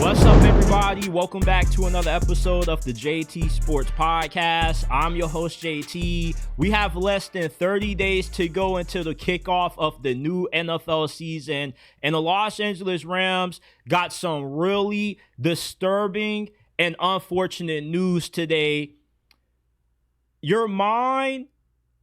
What's up, everybody? Welcome back to another episode of the JT Sports Podcast. I'm your host, JT. We have less than 30 days to go until the kickoff of the new NFL season, and the Los Angeles Rams got some really disturbing and unfortunate news today. Your mind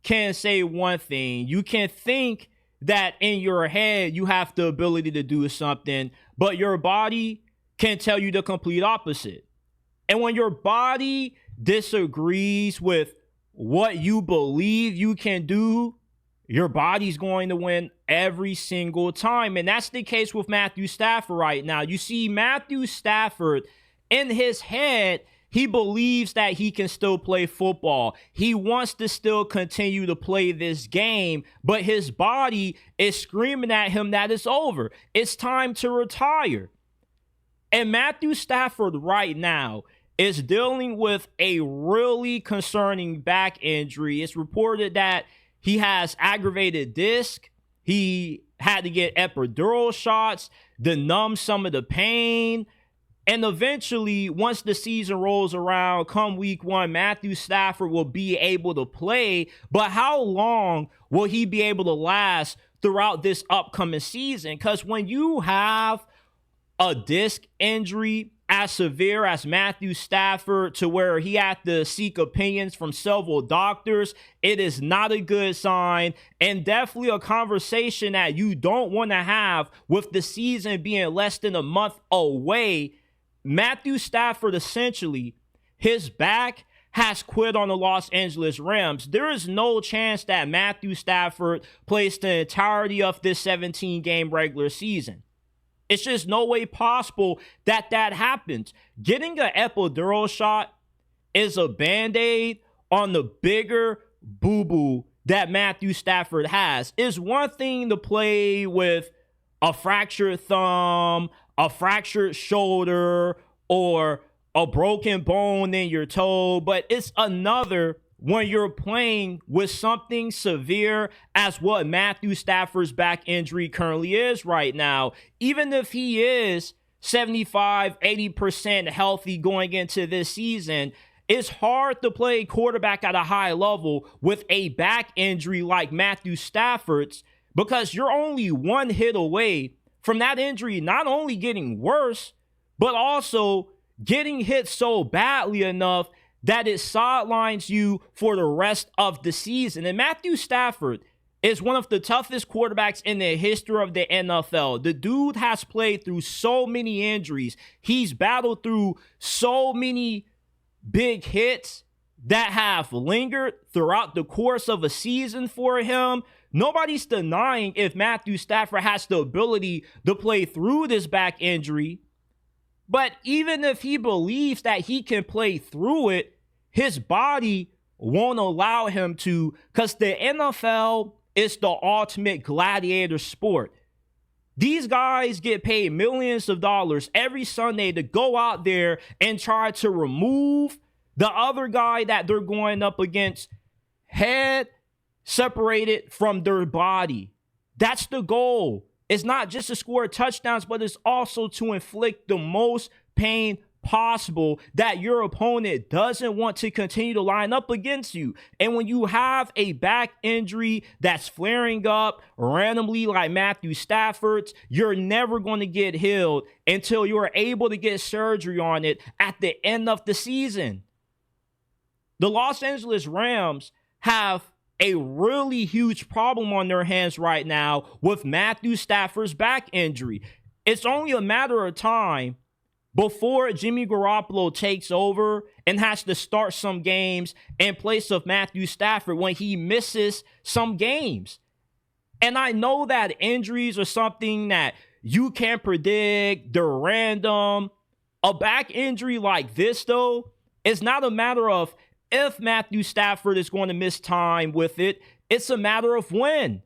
can say one thing. You can think that in your head you have the ability to do something, but your body can tell you the complete opposite. And when your body disagrees with what you believe you can do, your body's going to win every single time. And that's the case with Matthew Stafford right now. You see, Matthew Stafford, in his head, he believes that he can still play football. He wants to still continue to play this game, but his body is screaming at him that it's over. It's time to retire. And Matthew Stafford right now is dealing with a really concerning back injury. It's reported that he has aggravated disc. He had to get epidural shots to numb some of the pain. And eventually, once the season rolls around, come week 1, Matthew Stafford will be able to play. But how long will he be able to last throughout this upcoming season? Because when you have a disc injury as severe as Matthew Stafford, to where he had to seek opinions from several doctors, it is not a good sign, and definitely a conversation that you don't want to have with the season being less than a month away. Matthew Stafford, essentially, his back has quit on the Los Angeles Rams. There is no chance that Matthew Stafford plays the entirety of this 17-game regular season. It's just no way possible that that happens. Getting an epidural shot is a Band-Aid on the bigger boo-boo that Matthew Stafford has. It's one thing to play with a fractured thumb, a fractured shoulder, or a broken bone in your toe, but it's another when you're playing with something severe as what Matthew Stafford's back injury currently is right now. Even if he is 75-80% healthy going into this season, it's hard to play quarterback at a high level with a back injury like Matthew Stafford's, because you're only one hit away from that injury not only getting worse, but also getting hit so badly enough that it sidelines you for the rest of the season. And Matthew Stafford is one of the toughest quarterbacks in the history of the NFL. The dude has played through so many injuries. He's battled through so many big hits that have lingered throughout the course of a season for him. Nobody's denying if Matthew Stafford has the ability to play through this back injury. But even if he believes that he can play through it, his body won't allow him to, because the NFL is the ultimate gladiator sport. These guys get paid millions of dollars every Sunday to go out there and try to remove the other guy that they're going up against, head separated from their body. That's the goal. It's not just to score touchdowns, but it's also to inflict the most pain possible that your opponent doesn't want to continue to line up against you. And when you have a back injury that's flaring up randomly like Matthew Stafford's, you're never going to get healed until you're able to get surgery on it at the end of the season. The Los Angeles Rams have a really huge problem on their hands right now with Matthew Stafford's back injury. It's only a matter of time before Jimmy Garoppolo takes over and has to start some games in place of Matthew Stafford when he misses some games. And I know that injuries are something that you can't predict, they're random. A back injury like this, though, is not a matter of if Matthew Stafford is going to miss time with it. It's a matter of when.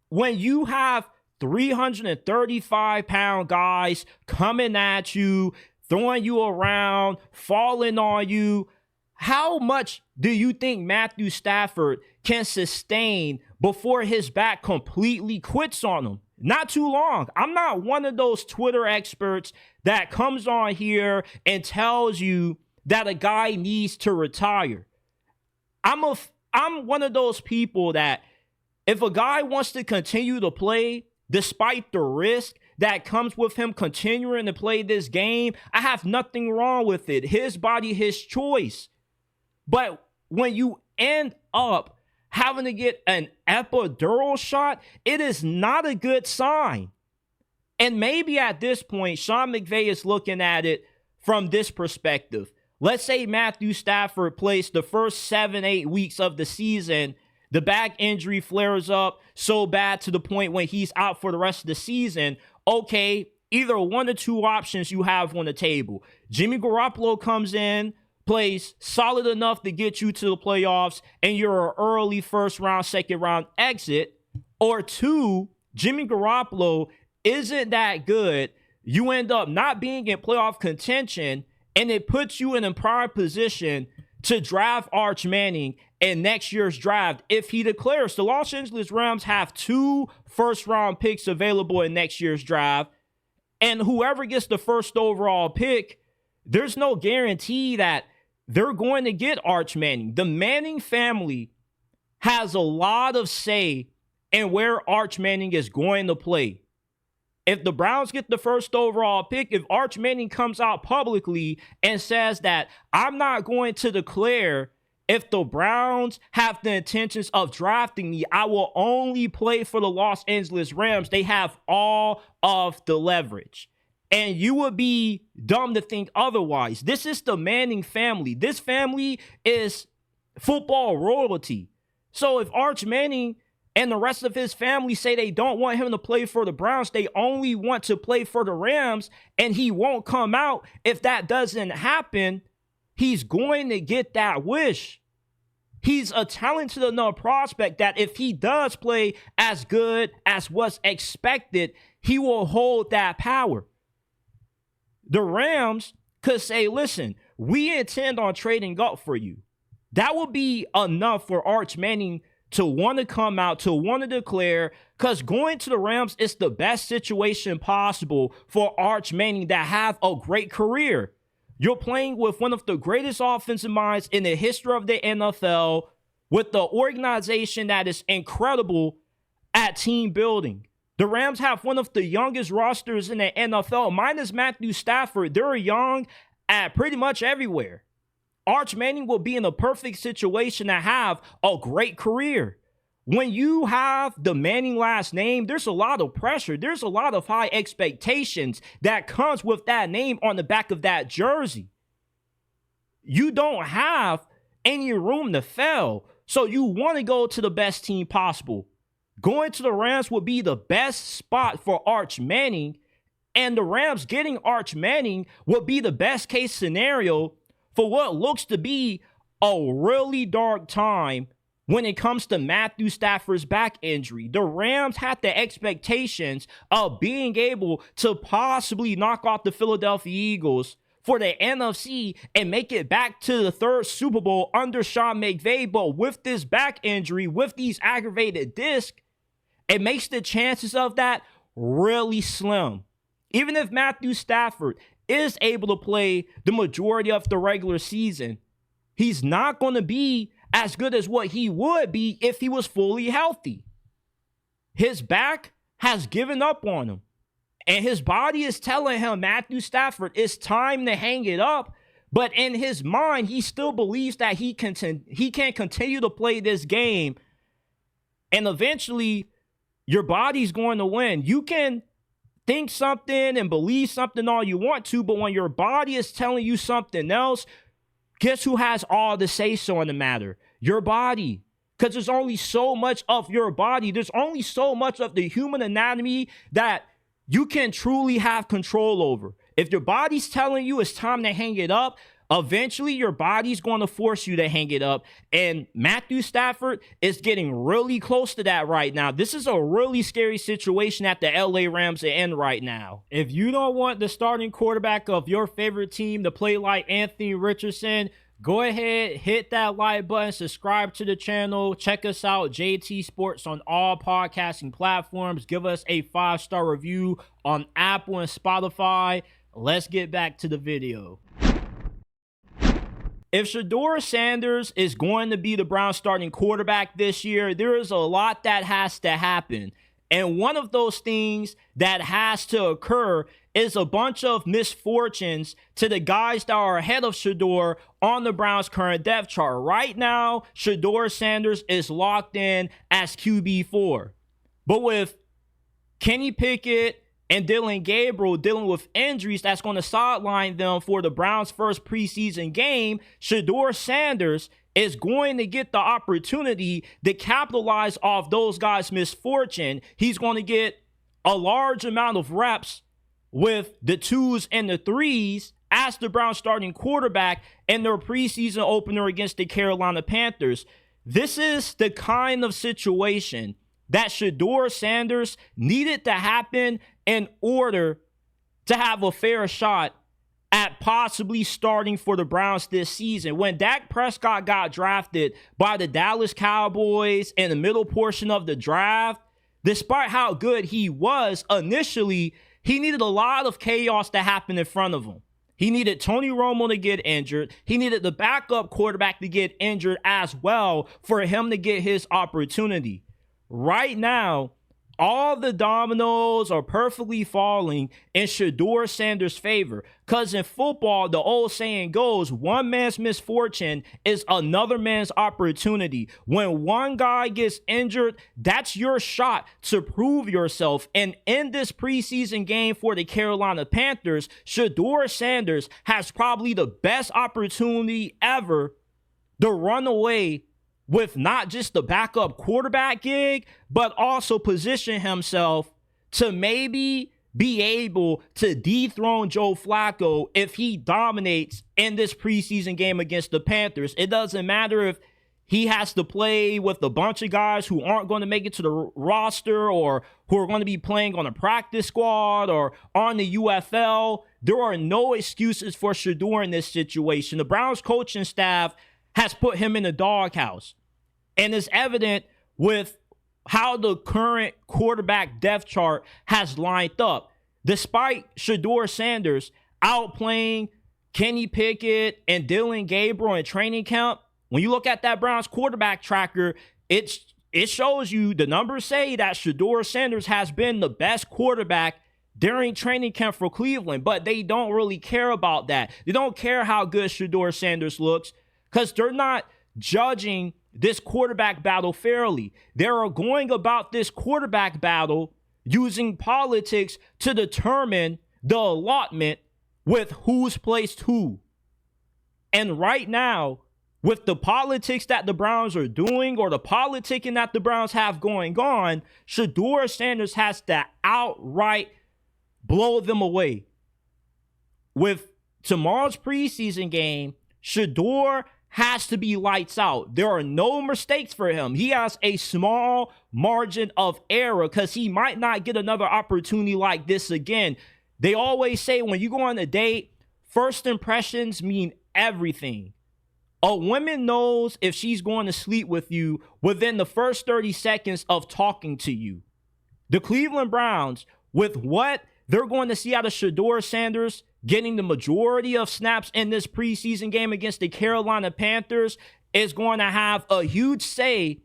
When you have 335-pound guys coming at you, throwing you around, falling on you, how much do you think Matthew Stafford can sustain before his back completely quits on him? Not too long. I'm not one of those Twitter experts that comes on here and tells you that a guy needs to retire. I'm one of those people that if a guy wants to continue to play despite the risk that comes with him continuing to play this game, I have nothing wrong with it. His body, his choice. But when you end up having to get an epidural shot, it is not a good sign. And maybe at this point, Sean McVay is looking at it from this perspective. Let's say Matthew Stafford plays the first 7-8 weeks of the season. The back injury flares up so bad to the point when he's out for the rest of the season. Okay, either one or two options you have on the table. Jimmy Garoppolo comes in, plays solid enough to get you to the playoffs, and you're an early first round, second round exit. Or two, Jimmy Garoppolo isn't that good. You end up not being in playoff contention, and it puts you in a prime position to draft Arch Manning in next year's draft if he declares. The Los Angeles Rams have 2 first-round picks available in next year's draft, and whoever gets the first overall pick, there's no guarantee that they're going to get Arch Manning. The Manning family has a lot of say in where Arch Manning is going to play. If the Browns get the first overall pick, if Arch Manning comes out publicly and says that I'm not going to declare if the Browns have the intentions of drafting me, I will only play for the Los Angeles Rams, they have all of the leverage. And you would be dumb to think otherwise. This is the Manning family. This family is football royalty. So if Arch Manning and the rest of his family say they don't want him to play for the Browns, they only want to play for the Rams, and he won't come out, if that doesn't happen, he's going to get that wish. He's a talented enough prospect that if he does play as good as what's expected, he will hold that power. The Rams could say, listen, we intend on trading up for you. That would be enough for Arch Manning to want to come out, to want to declare, because going to the Rams is the best situation possible for Arch Manning to have a great career. You're playing with one of the greatest offensive minds in the history of the NFL, with the organization that is incredible at team building. The Rams have one of the youngest rosters in the NFL. Minus Matthew Stafford, they're young at pretty much everywhere. Arch Manning will be in a perfect situation to have a great career. When you have the Manning last name, there's a lot of pressure. There's a lot of high expectations that comes with that name on the back of that jersey. You don't have any room to fail, so you want to go to the best team possible. Going to the Rams would be the best spot for Arch Manning, and the Rams getting Arch Manning would be the best case scenario for what looks to be a really dark time when it comes to Matthew Stafford's back injury. The Rams had the expectations of being able to possibly knock off the Philadelphia Eagles for the NFC and make it back to the 3rd Super Bowl under Sean McVay, but with this back injury, with these aggravated discs, it makes the chances of that really slim. Even if Matthew Stafford is able to play the majority of the regular season, he's not going to be as good as what he would be if he was fully healthy. His back has given up on him, and his body is telling him, Matthew Stafford, it's time to hang it up. But in his mind, he still believes that he can continue to play this game, and eventually your body's going to win. You can think something and believe something all you want to, but when your body is telling you something else, guess who has all the say-so in the matter? Your body. Because there's only so much of your body. There's only so much of the human anatomy that you can truly have control over. If your body's telling you it's time to hang it up, eventually your body's going to force you to hang it up. And Matthew Stafford is getting really close to that right now. This is a really scary situation at the LA Rams are in right now. If you don't want the starting quarterback of your favorite team to play like Anthony Richardson, Go ahead, hit that like button, subscribe to the channel. Check us out, JT Sports, on all podcasting platforms. Give us a 5-star review on Apple and Spotify. Let's get back to the video. If Shedeur Sanders is going to be the Browns starting quarterback this year, there is a lot that has to happen. And one of those things that has to occur is a bunch of misfortunes to the guys that are ahead of Sheduer on the Browns' current depth chart. Right now, Shedeur Sanders is locked in as QB4. But with Kenny Pickett and Dillon Gabriel dealing with injuries that's going to sideline them for the Browns' first preseason game, Shedeur Sanders is going to get the opportunity to capitalize off those guys' misfortune. He's going to get a large amount of reps with the 2s and the 3s as the Browns starting quarterback in their preseason opener against the Carolina Panthers. This is the kind of situation that Shedeur Sanders needed to happen in order to have a fair shot at possibly starting for the Browns this season. When Dak Prescott got drafted by the Dallas Cowboys in the middle portion of the draft, despite how good he was initially, he needed a lot of chaos to happen in front of him. He needed Tony Romo to get injured. He needed the backup quarterback to get injured as well for him to get his opportunity. Right now, all the dominoes are perfectly falling in Shedeur Sanders' favor. Because in football, the old saying goes, one man's misfortune is another man's opportunity. When one guy gets injured, that's your shot to prove yourself. And in this preseason game for the Carolina Panthers, Shedeur Sanders has probably the best opportunity ever to run away with not just the backup quarterback gig, but also position himself to maybe be able to dethrone Joe Flacco if he dominates in this preseason game against the Panthers. It doesn't matter if he has to play with a bunch of guys who aren't going to make it to the roster or who are going to be playing on a practice squad or on the UFL. There are no excuses for Sheduer in this situation. The Browns coaching staff has put him in the doghouse. And it's evident with how the current quarterback depth chart has lined up. Despite Shedeur Sanders outplaying Kenny Pickett and Dillon Gabriel in training camp, when you look at that Browns quarterback tracker, it shows you, the numbers say that Shedeur Sanders has been the best quarterback during training camp for Cleveland, but they don't really care about that. They don't care how good Shedeur Sanders looks because they're not judging this quarterback battle fairly. They are going about this quarterback battle using politics to determine the allotment with who's placed who. And right now, with the politics that the Browns are doing or the politicking that the Browns have going on, Shedeur Sanders has to outright blow them away. With tomorrow's preseason game, Sheduer has to be lights out. There are no mistakes for him. He has a small margin of error because he might not get another opportunity like this again. They always say when you go on a date, first impressions mean everything. A woman knows if she's going to sleep with you within the first 30 seconds of talking to you. The Cleveland Browns, with what they're going to see out of Shedeur Sanders getting the majority of snaps in this preseason game against the Carolina Panthers, is going to have a huge say.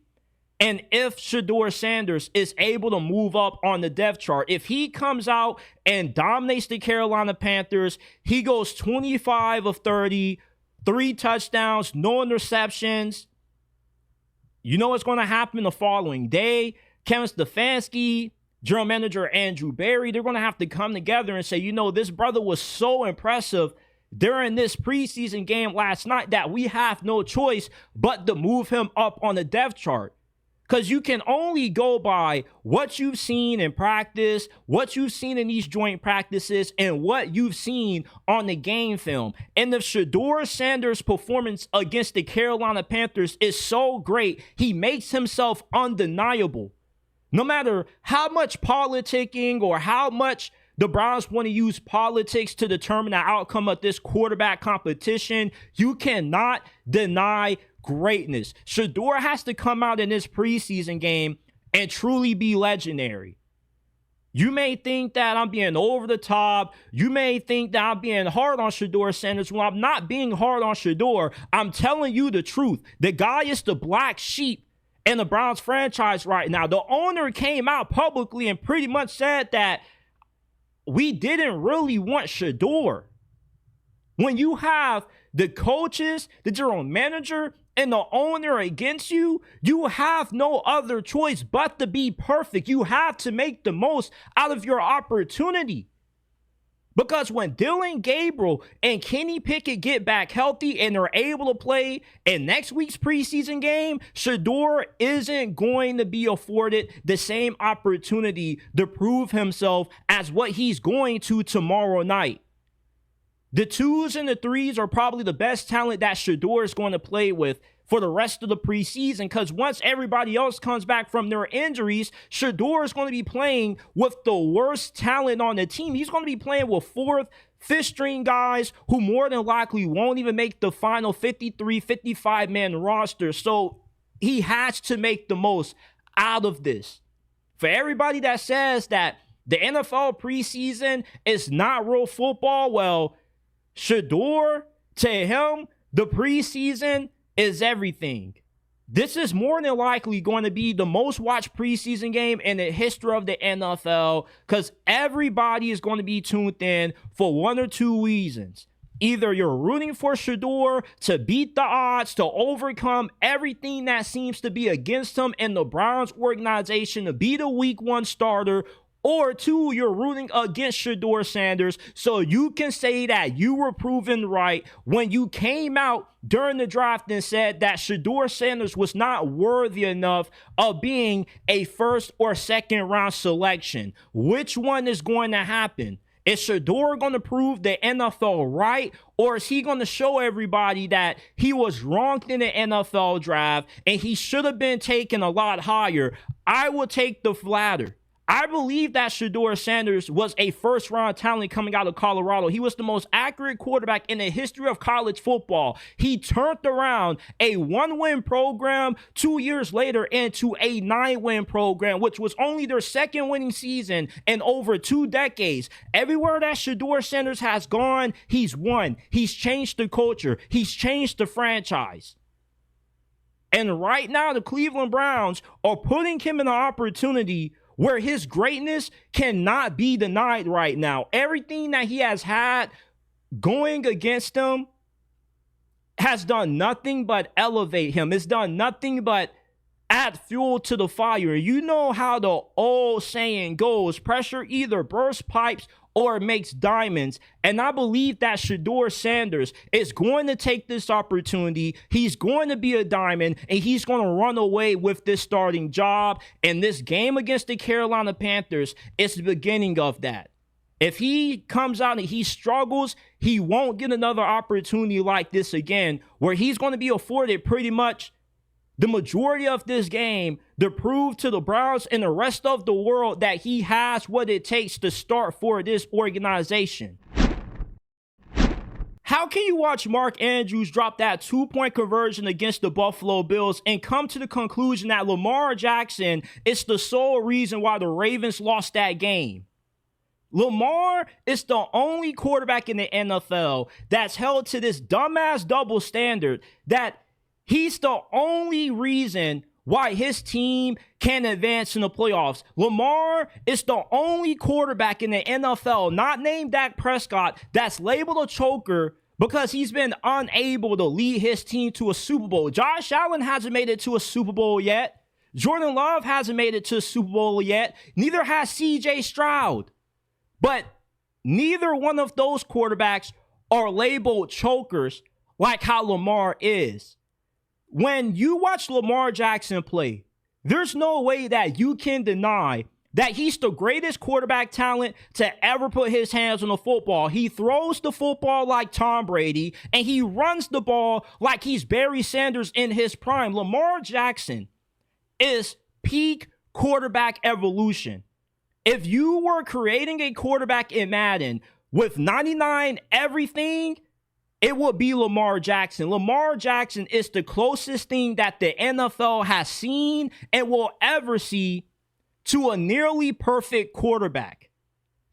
And if Shedeur Sanders is able to move up on the depth chart, if he comes out and dominates the Carolina Panthers, he goes 25 of 30, 3 touchdowns, no interceptions. You know what's going to happen the following day? Kevin Stefanski, general manager Andrew Berry, they're going to have to come together and say, you know, this brother was so impressive during this preseason game last night that we have no choice but to move him up on the depth chart. Because you can only go by what you've seen in practice, what you've seen in these joint practices, and what you've seen on the game film. And if Shedeur Sanders' performance against the Carolina Panthers is so great, he makes himself undeniable. No matter how much politicking or how much the Browns want to use politics to determine the outcome of this quarterback competition. You cannot deny greatness. Sheduer has to come out in this preseason game and truly be legendary. You may think that I'm being over the top. You may think that I'm being hard on Shedeur Sanders. Well, I'm not being hard on Sheduer. I'm telling you the truth. The guy is the black sheep in the Browns franchise right now. The owner came out publicly and pretty much said that we didn't really want Sheduer. When you have the coaches, the general manager, and the owner against you, you have no other choice but to be perfect. You have to make the most out of your opportunity. Because when Dylan Gabriel and Kenny Pickett get back healthy and they're able to play in next week's preseason game, Sheduer isn't going to be afforded the same opportunity to prove himself as what he's going to tomorrow night. The 2s and the 3s are probably the best talent that Sheduer is going to play with for the rest of the preseason, because once everybody else comes back from their injuries, Sheduer is going to be playing with the worst talent on the team. He's going to be playing with 4th, 5th string guys who more than likely won't even make the final 53, 55-man roster. So he has to make the most out of this. For everybody that says that the NFL preseason is not real football, well, Sheduer, to him, the preseason is everything. This is more than likely going to be the most watched preseason game in the history of the NFL, because everybody is going to be tuned in for one or two reasons. Either you're rooting for Sheduer to beat the odds, to overcome everything that seems to be against him in the Browns organization, to be the week 1 starter, or 2, you're rooting against Shedeur Sanders so you can say that you were proven right when you came out during the draft and said that Shedeur Sanders was not worthy enough of being a 1st or 2nd round selection. Which one is going to happen? Is Sheduer going to prove the NFL right, or is he going to show everybody that he was wrong in the NFL draft and he should have been taken a lot higher? I will take the latter. I believe that Shedeur Sanders was a 1st-round talent coming out of Colorado. He was the most accurate quarterback in the history of college football. He turned around a 1-win program 2 years later into a 9-win program, which was only their 2nd winning season in over 2 decades. Everywhere that Shedeur Sanders has gone, he's won. He's changed the culture. He's changed the franchise. And right now, the Cleveland Browns are putting him in an opportunity where his greatness cannot be denied right now. Everything that he has had going against him has done nothing but elevate him. It's done nothing but add fuel to the fire. You know how the old saying goes, pressure either bursts pipes or it makes diamonds. And I believe that Shedeur Sanders is going to take this opportunity. He's going to be a diamond, and he's going to run away with this starting job. And this game against the Carolina Panthers is the beginning of that. If he comes out and he struggles, he won't get another opportunity like this again, where he's going to be afforded pretty much the majority of this game to prove to the Browns and the rest of the world that he has what it takes to start for this organization. How can you watch Mark Andrews drop that 2-point conversion against the Buffalo Bills and come to the conclusion that Lamar Jackson is the sole reason why the Ravens lost that game? Lamar is the only quarterback in the NFL that's held to this dumbass double standard that he's the only reason why his team can advance in the playoffs. Lamar is the only quarterback in the NFL, not named Dak Prescott, that's labeled a choker because he's been unable to lead his team to a Super Bowl. Josh Allen hasn't made it to a Super Bowl yet. Jordan Love hasn't made it to a Super Bowl yet. Neither has CJ Stroud. But neither one of those quarterbacks are labeled chokers like how Lamar is. When you watch Lamar Jackson play, there's no way that you can deny that he's the greatest quarterback talent to ever put his hands on the football. He throws the football like Tom Brady, and he runs the ball like he's Barry Sanders in his prime. Lamar Jackson is peak quarterback evolution. If you were creating a quarterback in Madden with 99 everything, it would be Lamar Jackson. Lamar Jackson is the closest thing that the NFL has seen and will ever see to a nearly perfect quarterback.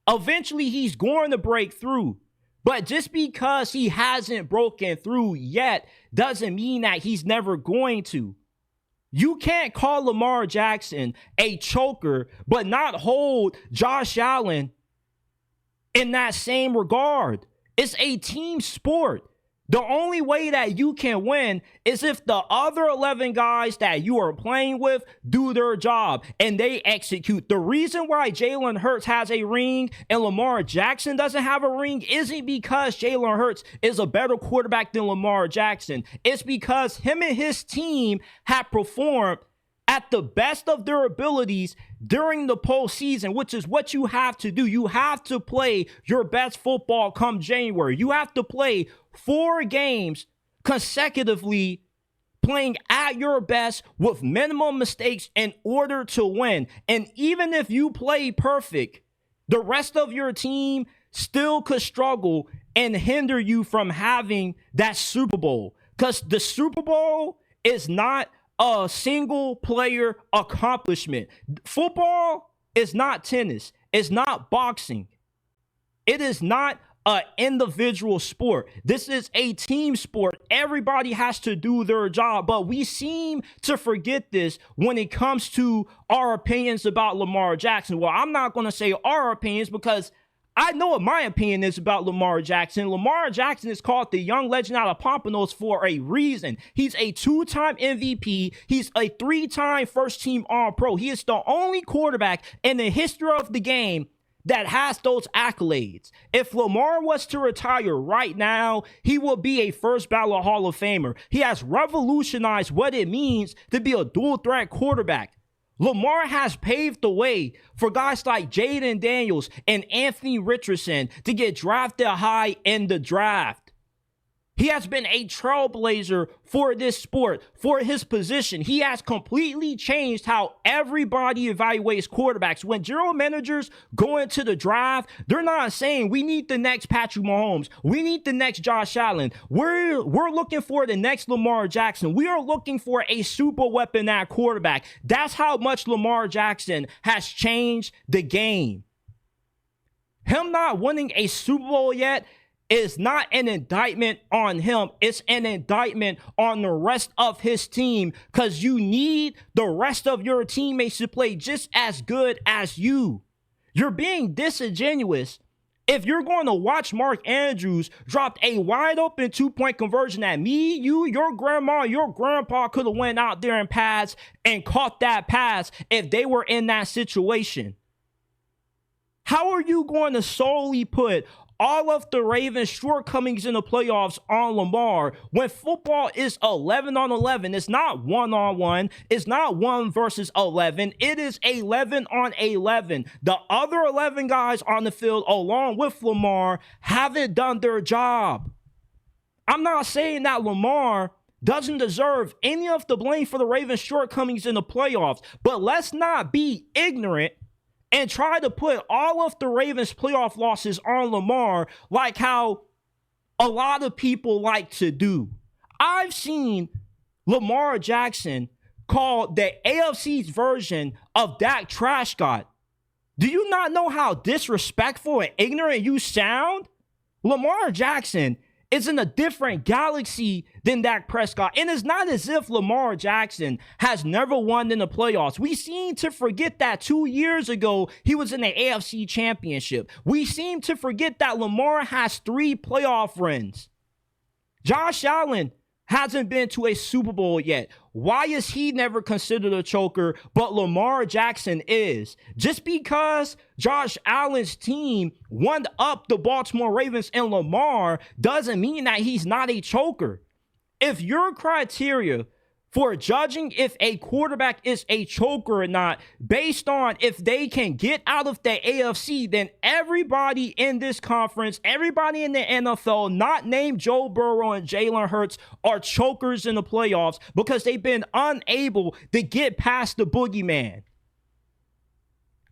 Eventually, he's going to break through. But just because he hasn't broken through yet doesn't mean that he's never going to. You can't call Lamar Jackson a choker, but not hold Josh Allen in that same regard. It's a team sport. The only way that you can win is if the other 11 guys that you are playing with do their job and they execute. The reason why Jalen Hurts has a ring and Lamar Jackson doesn't have a ring isn't because Jalen Hurts is a better quarterback than Lamar Jackson. It's because him and his team have performed at the best of their abilities during the postseason, which is what you have to do. You have to play your best football come January. You have to play 4 games consecutively, playing at your best with minimum mistakes in order to win. And even if you play perfect, the rest of your team still could struggle and hinder you from having that Super Bowl. Because the Super Bowl is not a single player accomplishment. Football is not tennis. It's not boxing. It is not an individual sport. This is a team sport. Everybody has to do their job, but we seem to forget this when it comes to our opinions about Lamar Jackson. Well, I'm not going to say our opinions because I know what my opinion is about Lamar Jackson. Lamar Jackson is called the young legend out of Pompanos for a reason. He's a 2-time MVP. He's a 3-time first-team All-Pro. He is the only quarterback in the history of the game that has those accolades. If Lamar was to retire right now, he will be a first ballot Hall of Famer. He has revolutionized what it means to be a dual-threat quarterback. Lamar has paved the way for guys like Jaden Daniels and Anthony Richardson to get drafted high in the draft. He has been a trailblazer for this sport, for his position. He has completely changed how everybody evaluates quarterbacks. When general managers go into the draft, they're not saying we need the next Patrick Mahomes. We need the next Josh Allen. We're looking for the next Lamar Jackson. We are looking for a super weapon at quarterback. That's how much Lamar Jackson has changed the game. Him not winning a Super Bowl yet is not an indictment on him. It's an indictment on the rest of his team, because you need the rest of your teammates to play just as good as you. You're being disingenuous if you're going to watch Mark Andrews drop a wide open 2-point conversion that me, you, your grandma, your grandpa could have went out there and passed and caught that pass if they were in that situation. How are you going to solely put all of the Ravens' shortcomings in the playoffs on Lamar when football is 11 on 11? It's not 1-on-1. It's not 1 versus 11. It is 11 on 11. The other 11 guys on the field, along with Lamar, haven't done their job. I'm not saying that Lamar doesn't deserve any of the blame for the Ravens' shortcomings in the playoffs, but let's not be ignorant and try to put all of the Ravens' playoff losses on Lamar like how a lot of people like to do. I've seen Lamar Jackson called the AFC's version of Dak Prescott. Do you not know how disrespectful and ignorant you sound? Lamar Jackson is in a different galaxy than Dak Prescott. And it's not as if Lamar Jackson has never won in the playoffs. We seem to forget that 2 years ago, he was in the AFC Championship. We seem to forget that Lamar has 3 playoff runs. Josh Allen hasn't been to a Super Bowl yet. Why is he never considered a choker, but Lamar Jackson is? Just because Josh Allen's team won up the Baltimore Ravens and Lamar doesn't mean that he's not a choker. If your criteria for judging if a quarterback is a choker or not based on if they can get out of the AFC, then everybody in this conference, everybody in the NFL, not named Joe Burrow and Jalen Hurts, are chokers in the playoffs because they've been unable to get past the boogeyman.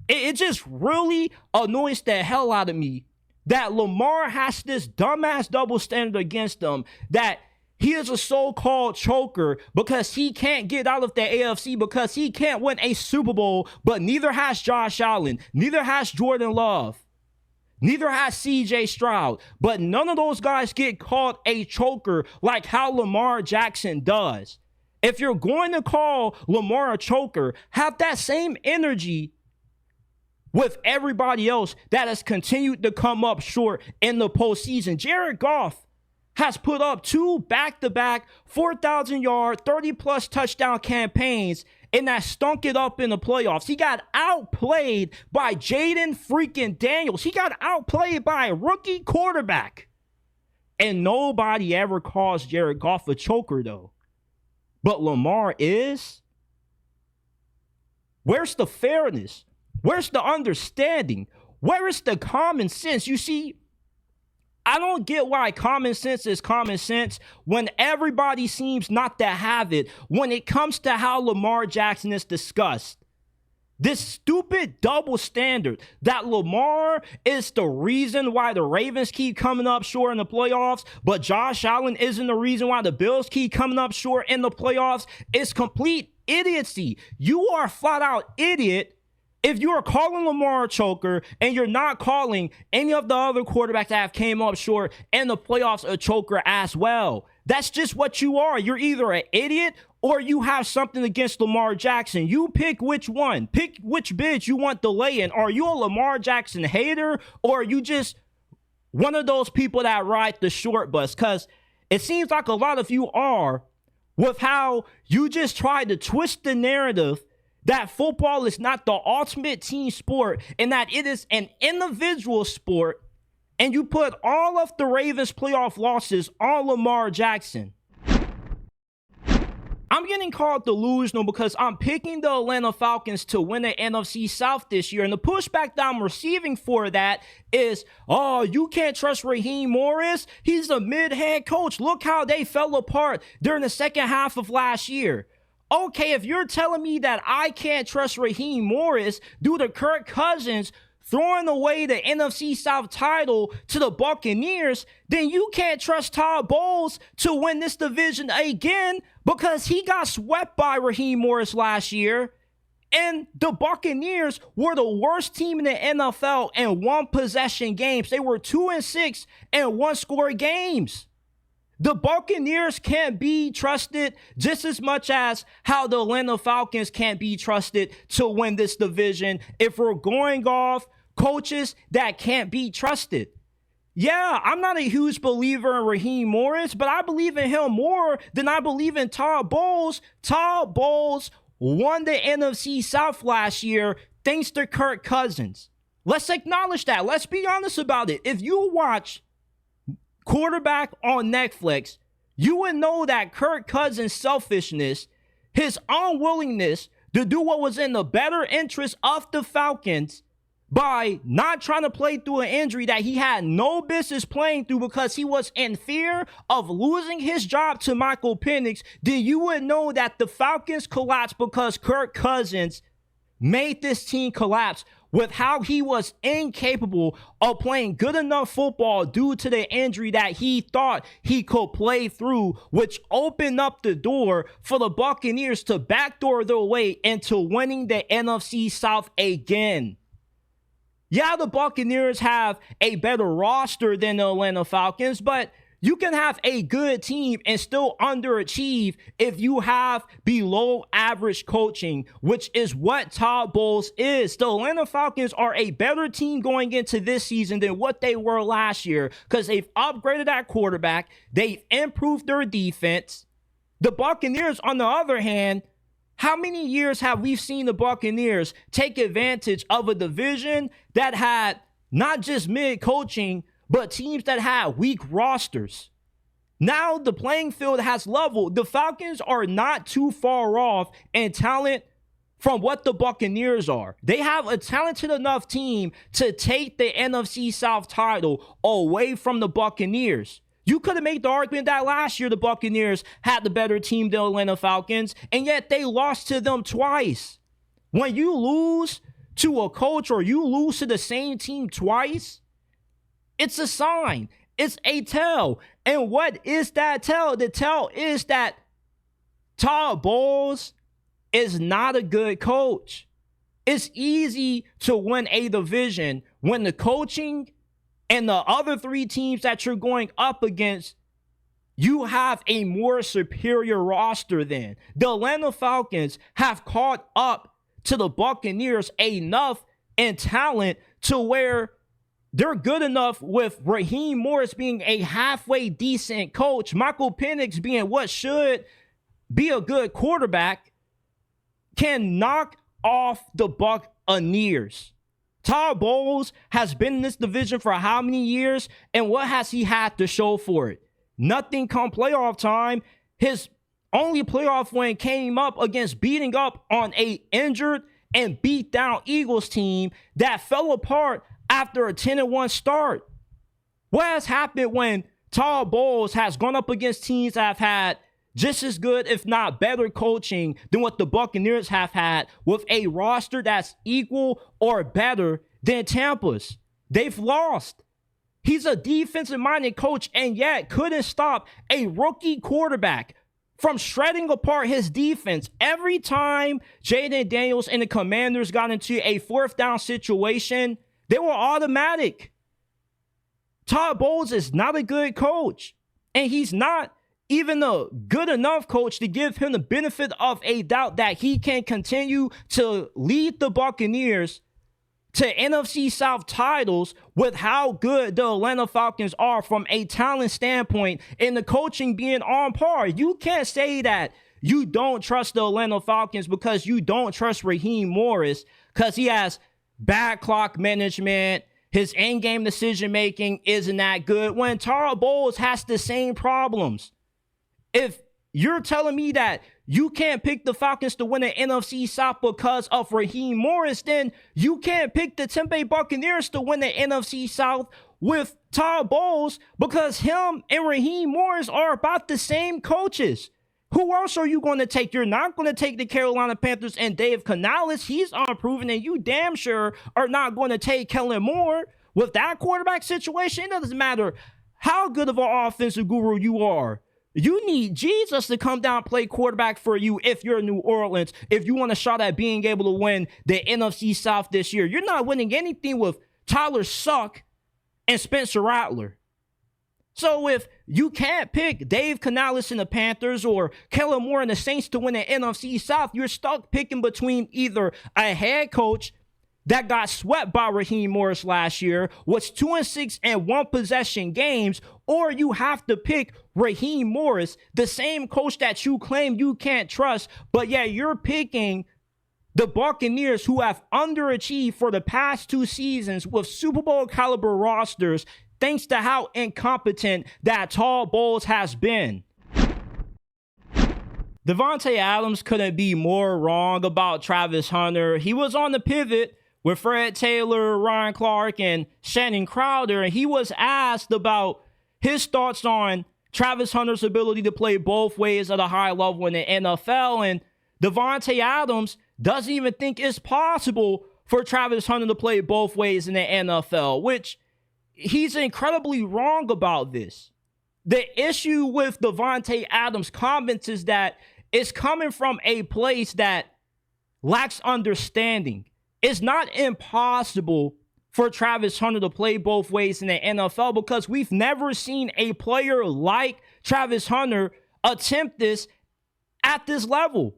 It just really annoys the hell out of me that Lamar has this dumbass double standard against him, that he is a so-called choker because he can't get out of the AFC, because he can't win a Super Bowl, but neither has Josh Allen, neither has Jordan Love, neither has CJ Stroud, but none of those guys get called a choker like how Lamar Jackson does. If you're going to call Lamar a choker, have that same energy with everybody else that has continued to come up short in the postseason. Jared Goff has put up 2 back-to-back 4,000-yard, 30-plus touchdown campaigns, and that stunk it up in the playoffs. He got outplayed by Jaden freaking Daniels. He got outplayed by a rookie quarterback. And nobody ever calls Jared Goff a choker, though. But Lamar is? Where's the fairness? Where's the understanding? Where is the common sense? You see, I don't get why common sense is common sense when everybody seems not to have it when it comes to how Lamar Jackson is discussed. This stupid double standard that Lamar is the reason why the Ravens keep coming up short in the playoffs, but Josh Allen isn't the reason why the Bills keep coming up short in the playoffs, is complete idiocy. You are a flat out idiot if you are calling Lamar a choker and you're not calling any of the other quarterbacks that have came up short in the playoffs a choker as well. That's just what you are. You're either an idiot or you have something against Lamar Jackson. You pick which one. Pick which bid you want to lay in. Are you a Lamar Jackson hater, or are you just one of those people that ride the short bus? Because it seems like a lot of you are, with how you just tried to twist the narrative that football is not the ultimate team sport and that it is an individual sport, and you put all of the Ravens' playoff losses on Lamar Jackson. I'm getting called delusional because I'm picking the Atlanta Falcons to win the NFC South this year, and the pushback that I'm receiving for that is, oh, you can't trust Raheem Morris. He's a mid-head coach. Look how they fell apart during the second half of last year. Okay, if you're telling me that I can't trust Raheem Morris due to Kirk Cousins throwing away the NFC South title to the Buccaneers, then you can't trust Todd Bowles to win this division again, because he got swept by Raheem Morris last year. And the Buccaneers were the worst team in the NFL in one-possession games. They were 2-6 in one-score games. The Buccaneers can't be trusted just as much as how the Atlanta Falcons can't be trusted to win this division if we're going off coaches that can't be trusted. Yeah, I'm not a huge believer in Raheem Morris, but I believe in him more than I believe in Todd Bowles. Todd Bowles won the NFC South last year thanks to Kirk Cousins. Let's acknowledge that. Let's be honest about it. If you watch Quarterback on Netflix, you would know that Kirk Cousins' selfishness, his unwillingness to do what was in the better interest of the Falcons by not trying to play through an injury that he had no business playing through because he was in fear of losing his job to Michael Penix, then you would know that the Falcons collapsed because Kirk Cousins made this team collapse with how he was incapable of playing good enough football due to the injury that he thought he could play through, which opened up the door for the Buccaneers to backdoor their way into winning the NFC South again. Yeah, the Buccaneers have a better roster than the Atlanta Falcons, but you can have a good team and still underachieve if you have below average coaching, which is what Todd Bowles is. The Atlanta Falcons are a better team going into this season than what they were last year because they've upgraded that quarterback. They've improved their defense. The Buccaneers, on the other hand, how many years have we seen the Buccaneers take advantage of a division that had not just mid coaching, but teams that had weak rosters? Now the playing field has leveled. The Falcons are not too far off in talent from what the Buccaneers are. They have a talented enough team to take the NFC South title away from the Buccaneers. You could have made the argument that last year the Buccaneers had the better team than the Atlanta Falcons, and yet they lost to them twice. When you lose to a coach or you lose to the same team twice, it's a sign. It's a tell. And what is that tell? The tell is that Todd Bowles is not a good coach. It's easy to win a division when the coaching and the other three teams that you're going up against, you have a more superior roster than. The Atlanta Falcons have caught up to the Buccaneers enough in talent to where they're good enough with Raheem Morris being a halfway decent coach, Michael Penix being what should be a good quarterback, can knock off the Buccaneers. Todd Bowles has been in this division for how many years, and what has he had to show for it? Nothing come playoff time. His only playoff win came up against beating up on a injured and beat down Eagles team that fell apart after a 10-1 start. What has happened when Todd Bowles has gone up against teams that have had just as good, if not better, coaching than what the Buccaneers have had with a roster that's equal or better than Tampa's? They've lost. He's a defensive-minded coach and yet couldn't stop a rookie quarterback from shredding apart his defense. Every time Jaden Daniels and the Commanders got into a fourth down situation, they were automatic. Todd Bowles is not a good coach, and he's not even a good enough coach to give him the benefit of a doubt that he can continue to lead the Buccaneers to NFC South titles with how good the Atlanta Falcons are from a talent standpoint and the coaching being on par. You can't say that you don't trust the Atlanta Falcons because you don't trust Raheem Morris because he has bad clock management. His in-game decision-making isn't that good when Todd Bowles has the same problems. If you're telling me that you can't pick the Falcons to win the NFC South because of Raheem Morris, then you can't pick the Tampa Bay Buccaneers to win the NFC South with Todd Bowles because him and Raheem Morris are about the same coaches. Who else are you going to take? You're not going to take the Carolina Panthers and Dave Canales. He's unproven, and you damn sure are not going to take Kellen Moore. With that quarterback situation, it doesn't matter how good of an offensive guru you are. You need Jesus to come down and play quarterback for you if you're New Orleans, if you want a shot at being able to win the NFC South this year. You're not winning anything with Tyler Suck and Spencer Rattler. So if you can't pick Dave Canales and the Panthers or Kellen Moore and the Saints to win the NFC South, you're stuck picking between either a head coach that got swept by Raheem Morris last year, was 2-6 and one possession games, or you have to pick Raheem Morris, the same coach that you claim you can't trust, but yeah, you're picking the Buccaneers who have underachieved for the past two seasons with Super Bowl caliber rosters, thanks to how incompetent that Todd Bowles has been. Davante Adams couldn't be more wrong about Travis Hunter. He was on the pivot with Fred Taylor, Ryan Clark, and Shannon Crowder, and he was asked about his thoughts on Travis Hunter's ability to play both ways at a high level in the NFL, and Davante Adams doesn't even think it's possible for Travis Hunter to play both ways in the NFL, which he's incredibly wrong about this. The issue with Davante Adams' comments is that it's coming from a place that lacks understanding. It's not impossible for Travis Hunter to play both ways in the NFL because we've never seen a player like Travis Hunter attempt this at this level.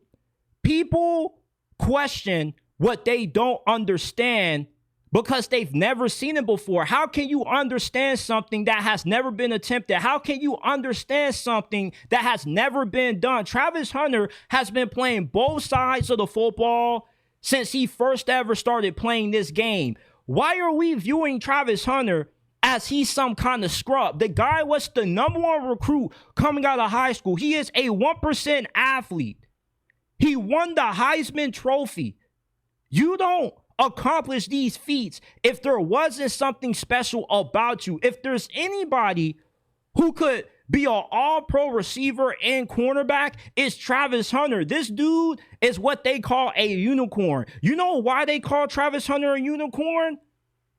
People question what they don't understand because they've never seen it before. How can you understand something that has never been attempted? How can you understand something that has never been done? Travis Hunter has been playing both sides of the football since he first ever started playing this game. Why are we viewing Travis Hunter as he's some kind of scrub? The guy was the number one recruit coming out of high school. He is a 1% athlete. He won the Heisman Trophy. You don't accomplish these feats if there wasn't something special about you. If there's anybody who could be an all-pro receiver and cornerback is Travis Hunter. This dude is what they call a unicorn. You know why they call Travis Hunter a unicorn?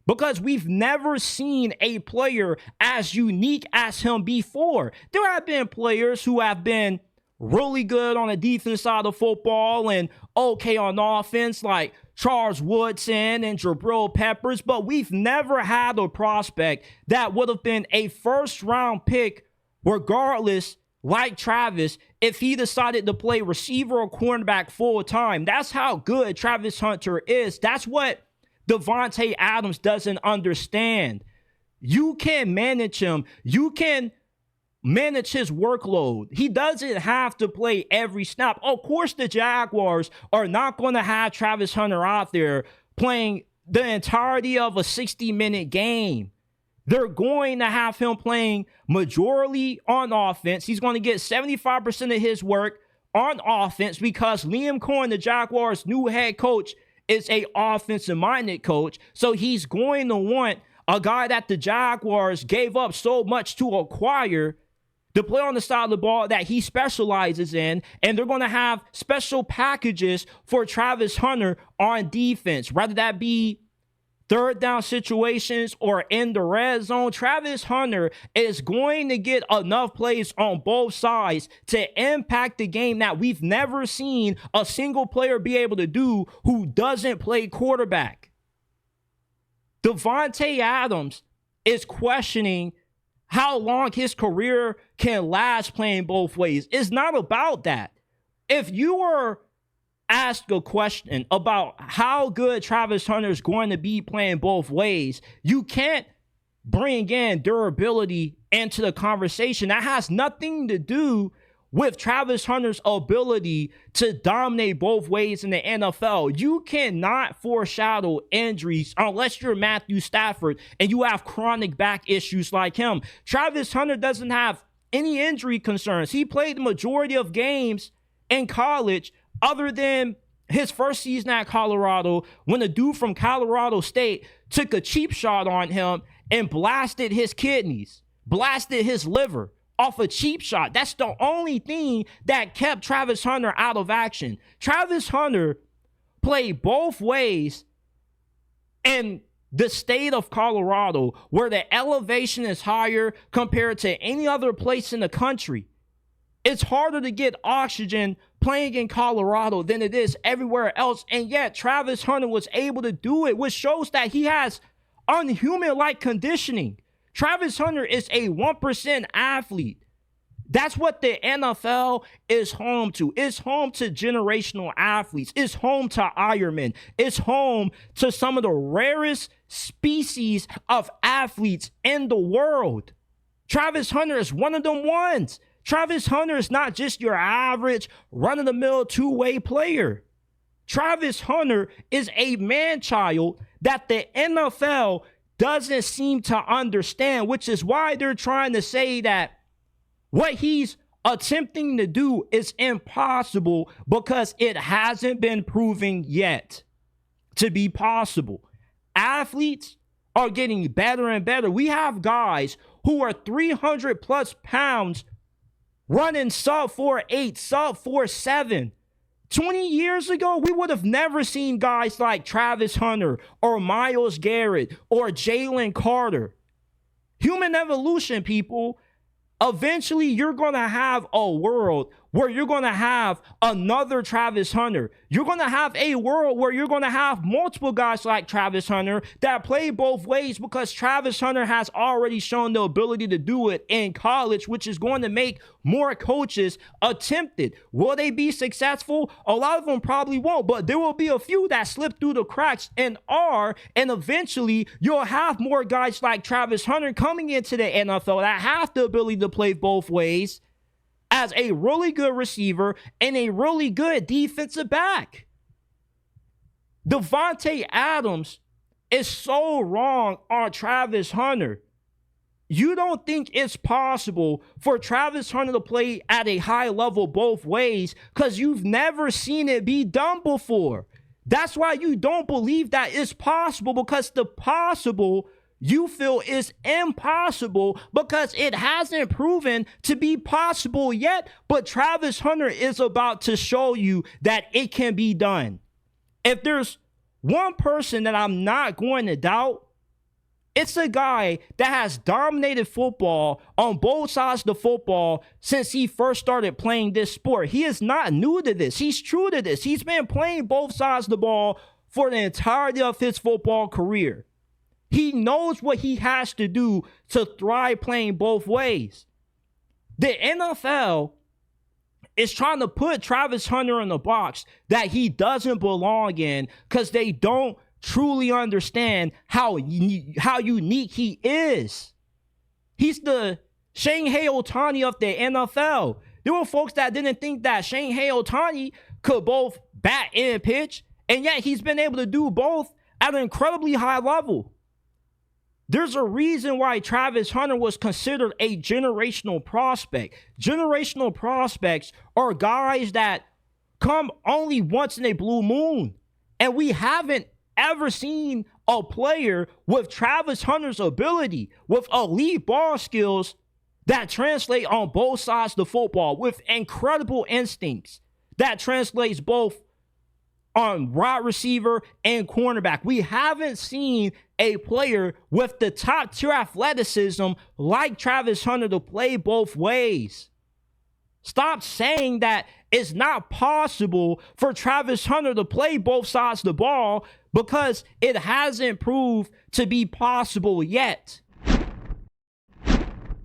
Because we've never seen a player as unique as him before. There have been players who have been really good on the defense side of football and okay on offense, like Charles Woodson and Jabril Peppers, but we've never had a prospect that would have been a first-round pick regardless, like Travis, if he decided to play receiver or cornerback full-time. That's how good Travis Hunter is. That's what Davante Adams doesn't understand. You can manage him. You can manage his workload. He doesn't have to play every snap. Of course, the Jaguars are not going to have Travis Hunter out there playing the entirety of a 60-minute game. They're going to have him playing majority on offense. He's going to get 75% of his work on offense because Liam Cohen, the Jaguars' new head coach, is a offensive-minded coach. So he's going to want a guy that the Jaguars gave up so much to acquire to play on the side of the ball that he specializes in, and they're going to have special packages for Travis Hunter on defense, whether that be third down situations or in the red zone. Travis Hunter is going to get enough plays on both sides to impact the game that we've never seen a single player be able to do who doesn't play quarterback. Davante Adams is questioning how long his career can last playing both ways. It's not about that. If you were asked a question about how good Travis Hunter is going to be playing both ways, you can't bring in durability into the conversation. That has nothing to do with Travis Hunter's ability to dominate both ways in the NFL. You cannot foreshadow injuries unless you're Matthew Stafford and you have chronic back issues like him. Travis Hunter doesn't have any injury concerns. He played the majority of games in college other than his first season at Colorado when a dude from Colorado State took a cheap shot on him and blasted his kidneys, blasted his liver off a cheap shot. That's the only thing that kept Travis Hunter out of action. Travis Hunter played both ways in the state of Colorado, where the elevation is higher compared to any other place in the country. It's harder to get oxygen playing in Colorado than it is everywhere else, and yet Travis Hunter was able to do it, which shows that he has unhuman-like conditioning. Travis Hunter is a 1% athlete. That's what the NFL is home to. It's home to generational athletes. It's home to Ironmen. It's home to some of the rarest species of athletes in the world. Travis Hunter is one of them ones. Travis Hunter is not just your average run-of-the-mill two-way player. Travis Hunter is a man-child that the NFL doesn't seem to understand, which is why they're trying to say that what he's attempting to do is impossible because it hasn't been proven yet to be possible. Athletes are getting better and better. We have guys who are 300 plus pounds running sub 4.8, sub 4.7. 20 years ago, we would have never seen guys like Travis Hunter or Myles Garrett or Jalen Carter. Human evolution, people. Eventually, you're going to have a world where you're going to have another Travis Hunter. You're going to have a world where you're going to have multiple guys like Travis Hunter that play both ways because Travis Hunter has already shown the ability to do it in college, which is going to make more coaches attempt it. Will they be successful? A lot of them probably won't, but there will be a few that slip through the cracks and are, and eventually you'll have more guys like Travis Hunter coming into the NFL that have the ability to play both ways as a really good receiver and a really good defensive back. Davante Adams is so wrong on Travis Hunter. You don't think it's possible for Travis Hunter to play at a high level both ways because you've never seen it be done before. That's why you don't believe that it's possible, because the possible you feel is impossible because it hasn't proven to be possible yet. But Travis Hunter is about to show you that it can be done. If there's one person that I'm not going to doubt, it's a guy that has dominated football on both sides of the football since he first started playing this sport. He is not new to this. He's true to this. He's been playing both sides of the ball for the entirety of his football career. He knows what he has to do to thrive playing both ways. The NFL is trying to put Travis Hunter in a box that he doesn't belong in because they don't truly understand how unique he is. He's the Shohei Ohtani of the NFL. There were folks that didn't think that Shohei Ohtani could both bat and pitch, and yet he's been able to do both at an incredibly high level. There's a reason why Travis Hunter was considered a generational prospect. Generational prospects are guys that come only once in a blue moon, and we haven't ever seen a player with Travis Hunter's ability, with elite ball skills that translate on both sides of the football, with incredible instincts that translates both on wide receiver and cornerback. We haven't seen a player with the top tier athleticism like Travis Hunter to play both ways. Stop saying that it's not possible for Travis Hunter to play both sides of the ball because it hasn't proved to be possible yet.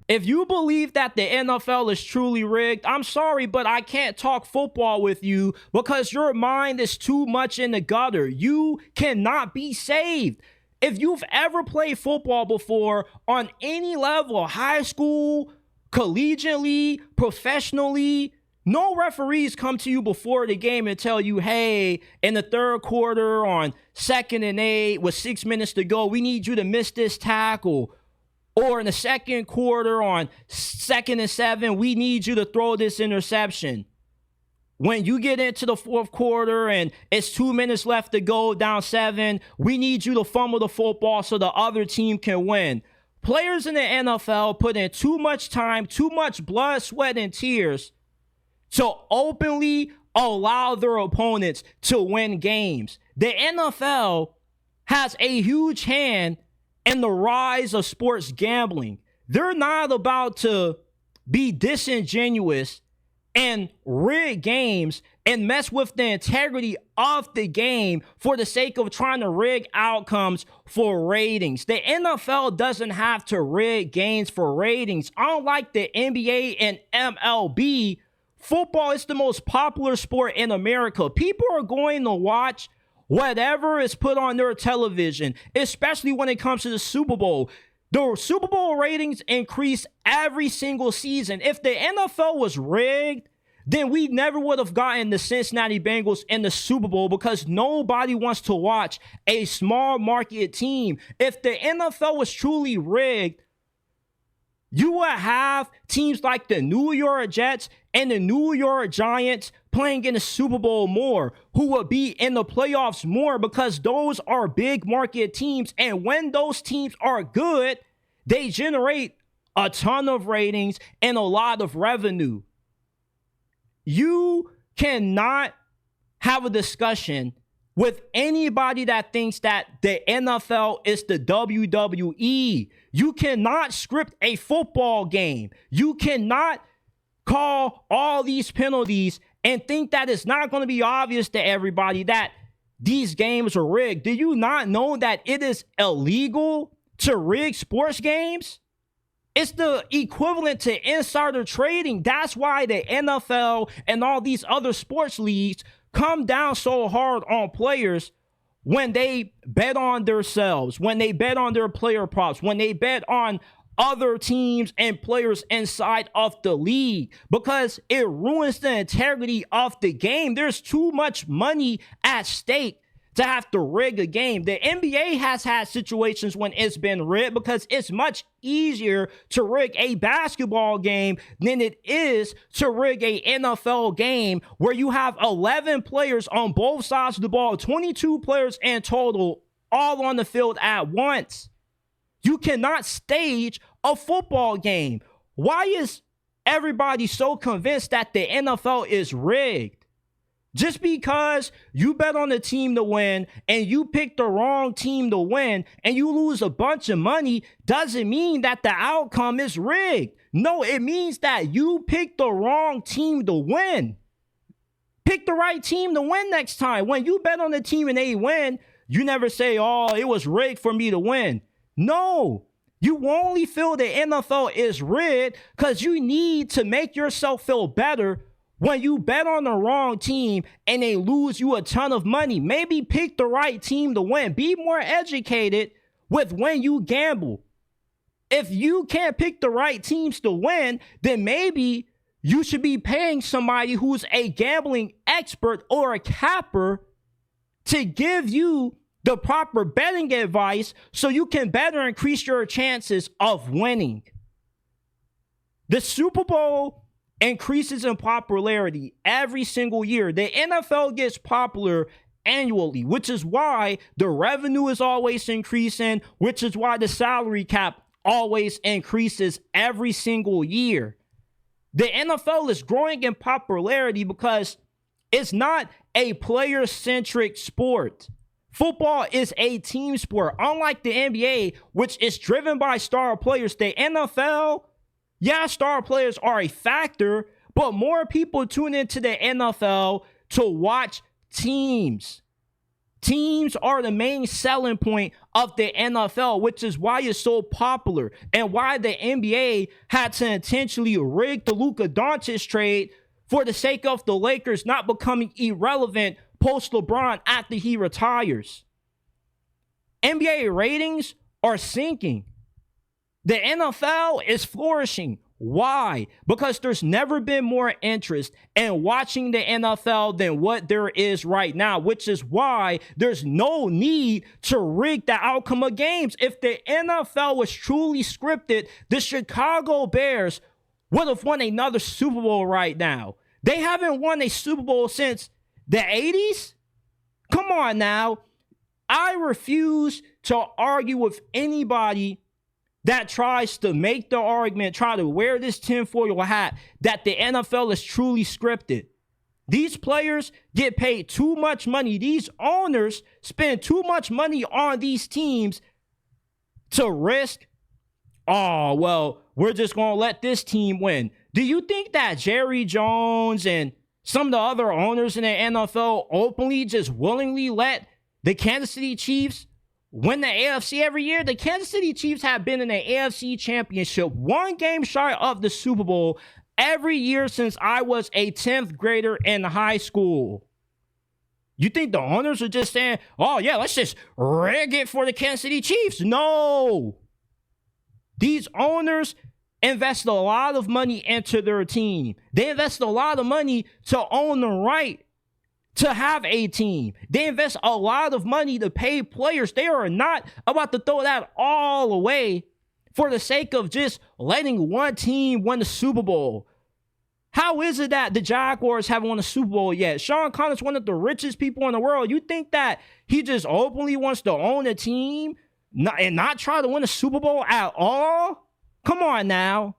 If you believe that the NFL is truly rigged, I'm sorry, but I can't talk football with you because your mind is too much in the gutter. You cannot be saved. If you've ever played football before on any level, high school, collegiately, professionally, no referees come to you before the game and tell you, hey, in the third quarter on 2nd and 8 with 6 minutes to go, we need you to miss this tackle. Or in the second quarter on 2nd and 7, we need you to throw this interception. When you get into the fourth quarter and it's 2 minutes left to go, down 7, we need you to fumble the football so the other team can win. Players in the NFL put in too much time, too much blood, sweat, and tears to openly allow their opponents to win games. The NFL has a huge hand in the rise of sports gambling. They're not about to be disingenuous and rig games and mess with the integrity of the game for the sake of trying to rig outcomes for ratings. The NFL doesn't have to rig games for ratings. Unlike the NBA and MLB, football is the most popular sport in America. People are going to watch whatever is put on their television, especially when it comes to the Super Bowl. The Super Bowl ratings increase every single season. If the NFL was rigged, then we never would have gotten the Cincinnati Bengals in the Super Bowl because nobody wants to watch a small market team. If the NFL was truly rigged, you would have teams like the New York Jets and the New York Giants playing in the Super Bowl more, who would be in the playoffs more because those are big market teams. And when those teams are good, they generate a ton of ratings and a lot of revenue. You cannot have a discussion with anybody that thinks that the NFL is the WWE. You cannot script a football game. You cannot call all these penalties and think that it's not going to be obvious to everybody that these games are rigged. Do you not know that it is illegal to rig sports games? It's the equivalent to insider trading. That's why the NFL and all these other sports leagues come down so hard on players when they bet on themselves, when they bet on their player props, when they bet on other teams and players inside of the league, because it ruins the integrity of the game. There's too much money at stake to have to rig a game. The NBA has had situations when it's been rigged because it's much easier to rig a basketball game than it is to rig a NFL game where you have 11 players on both sides of the ball, 22 players in total, all on the field at once. You cannot stage a football game. Why is everybody so convinced that the NFL is rigged? Just because you bet on the team to win and you pick the wrong team to win and you lose a bunch of money doesn't mean that the outcome is rigged. No, it means that you picked the wrong team to win. Pick the right team to win next time. When you bet on the team and they win, you never say, oh, it was rigged for me to win. No, you only feel the NFL is rigged because you need to make yourself feel better when you bet on the wrong team and they lose you a ton of money. Maybe pick the right team to win. Be more educated with when you gamble. If you can't pick the right teams to win, then maybe you should be paying somebody who's a gambling expert or a capper to give you the proper betting advice so you can better increase your chances of winning. The Super Bowl increases in popularity every single year. The NFL gets popular annually, which is why the revenue is always increasing, which is why the salary cap always increases every single year. The NFL is growing in popularity because it's not a player-centric sport. Football is a team sport. Unlike the NBA, which is driven by star players, the NFL, yeah, star players are a factor, but more people tune into the NFL to watch teams. Teams are the main selling point of the NFL, which is why it's so popular and why the NBA had to intentionally rig the Luka Doncic trade for the sake of the Lakers not becoming irrelevant post-LeBron after he retires. NBA ratings are sinking. The NFL is flourishing. Why? Because there's never been more interest in watching the NFL than what there is right now, which is why there's no need to rig the outcome of games. If the NFL was truly scripted, the Chicago Bears would have won another Super Bowl right now. They haven't won a Super Bowl since the 80s? Come on now. I refuse to argue with anybody that tries to make the argument, try to wear this tinfoil hat, that the NFL is truly scripted. These players get paid too much money. These owners spend too much money on these teams to risk, oh, well, we're just going to let this team win. Do you think that Jerry Jones and some of the other owners in the NFL openly just willingly let the Kansas City Chiefs win the AFC every year? The Kansas City Chiefs have been in the AFC Championship, one game shy of the Super Bowl, every year since I was a 10th grader in high school. You think the owners are just saying, oh yeah, let's just rig it for the Kansas City Chiefs? No. These owners invest a lot of money into their team. They invest a lot of money to own the right to have a team. They invest a lot of money to pay players. They are not about to throw that all away for the sake of just letting one team win the Super Bowl. How is it that the Jaguars haven't won a Super Bowl yet? Sean Connor's one of the richest people in the world. You think that he just openly wants to own a team and not try to win a Super Bowl at all? Come on now.